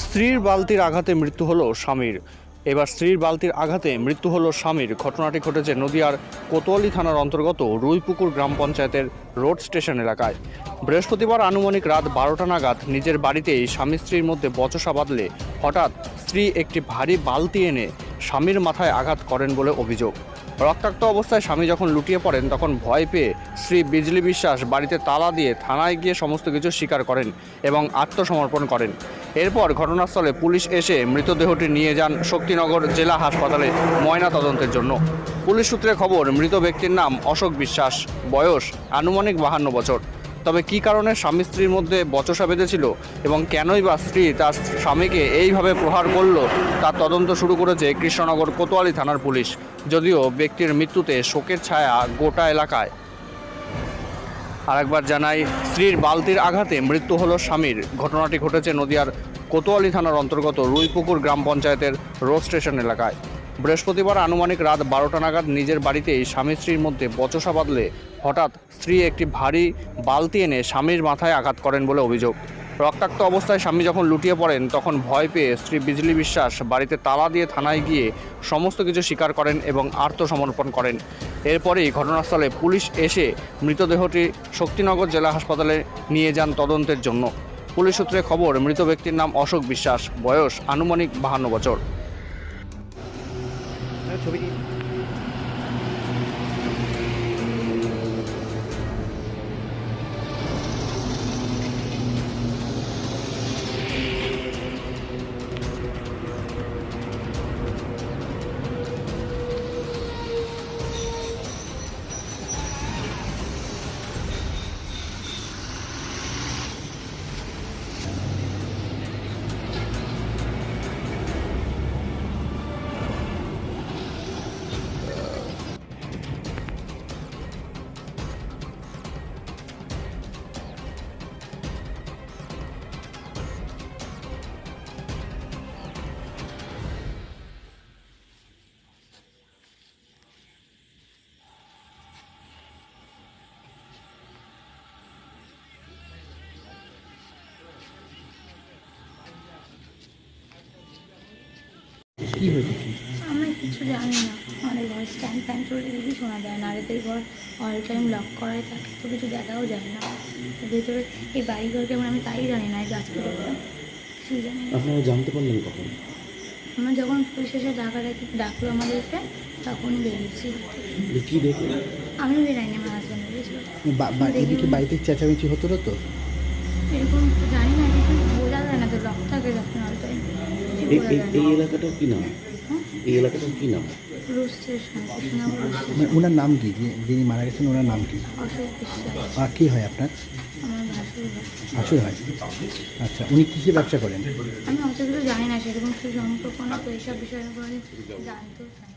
স্ত্রীর বালতির আঘাতে মৃত্যু হলো স্বামীর। এবার স্ত্রীর বালতির আঘাতে মৃত্যু হলো স্বামীর। ঘটনাটি ঘটেছে নদিয়ার কোতোয়ালি থানার অন্তর্গত রুইপুকুর গ্রাম পঞ্চায়েতের রোড স্টেশন এলাকায়। বৃহস্পতিবার আনুমানিক রাত 12টা নাগাদ নিজের বাড়িতেই স্বামী স্ত্রীর মধ্যে বচসা বাঁধলে হঠাৎ স্ত্রী একটি ভারী বালতি এনে স্বামীর মাথায় আঘাত করেন বলে অভিযোগ। রক্তাক্ত অবস্থায় স্বামী যখন লুটিয়ে পড়েন তখন ভয় পেয়ে স্ত্রী বিজলি বিশ্বাস বাড়িতে তালা দিয়ে থানায় গিয়ে সমস্ত কিছু স্বীকার করেন এবং আত্মসমর্পণ করেন। এরপর ঘটনাস্থলে পুলিশ এসে মৃতদেহটি নিয়ে যান শক্তিনগর জেলা হাসপাতালে ময়না তদন্তের জন্য। পুলিশ সূত্রে খবর, মৃত ব্যক্তির নাম অশোক বিশ্বাস, বয়স আনুমানিক 52 বছর। তবে কী কারণে স্বামী স্ত্রীর মধ্যে বচসা বেঁধেছিল এবং কেনই বা স্ত্রী তার স্বামীকে এইভাবে প্রহার করল তার তদন্ত শুরু করেছে কৃষ্ণনগর কোতোয়ালি থানার পুলিশ। যদিও ব্যক্তির মৃত্যুতে শোকের ছায়া গোটা এলাকায়। আরেকবার জানাই, স্ত্রীর বালতির আঘাতে মৃত্যু হলো স্বামীর। ঘটনাটি ঘটেছে নদিয়ার কোতোয়ালি থানার অন্তর্গত রুইপুকুর গ্রাম পঞ্চায়েতের রোড স্টেশন এলাকায়। বৃহস্পতিবার আনুমানিক রাত 12টা নাগাদ নিজের বাড়িতেই স্বামী স্ত্রীর মধ্যে বচসা বাঁধলে হঠাৎ স্ত্রী একটি ভারী বালতি এনে স্বামীর মাথায় আঘাত করেন বলে অভিযোগ। রক্তাক্ত অবস্থায় স্বামী যখন লুটিয়ে পড়েন তখন ভয় পেয়ে স্ত্রী বিজলি বিশ্বাস বাড়িতে তালা দিয়ে থানায় গিয়ে সমস্ত কিছু স্বীকার করেন এবং আত্মসমর্পণ করেন। এরপরেই ঘটনাস্থলে পুলিশ এসে মৃতদেহটি শক্তিনগর জেলা হাসপাতালে নিয়ে যান তদন্তের জন্য। পুলিশ সূত্রে খবর, মৃত ব্যক্তির নাম অশোক বিশ্বাস, বয়স আনুমানিক 52 বছর। কি হয়েছে? আমি কিছু জানি না। আমাদের ঘর স্ট্যান্ড ফ্যান চলে গেলে শোনা যায় না, আর এদের ঘর অল টাইম লক করাই থাকে, তো কিছু দেখাও যায় না ভেতরে। এই বাড়িঘর কেমন আমি তাই জানি না, যে আজকে দেখলাম কিছু জানি না। আপনারা জানতে পারলেন কখন? আমরা যখন পুলিশ এসে ডাকলো আমাদেরকে তখনই বেরিয়েছি। কি দেখলেন? আমি বেরাইনি, আমার হাজব্যান্ড বেরিয়েছিল। এদিকে বাড়িতে চেঁচামেচি হতো না তো? এরকম জানি না, কিছু বোঝা যায় না, তো লক থাকে যখন অল টাইম। এই এলাকাটার কি নাম? এই এলাকাটার কি নাম? Road station, Krishnanagar road station. মানে ওনার নাম কি, যিনি মারা গেছেন ওনার নাম কি? অশোক বিশ্বাস। আর কি হয় আপনার? আমার ভাসুর হয়। ভাসুর হয়। আচ্ছা, উনি কিসের ব্যবসা করেন? আমি অত কিছু জানি না, সেরকম সুসম্পর্ক না, তো এইসব বিষয়ে জানতেও চাই।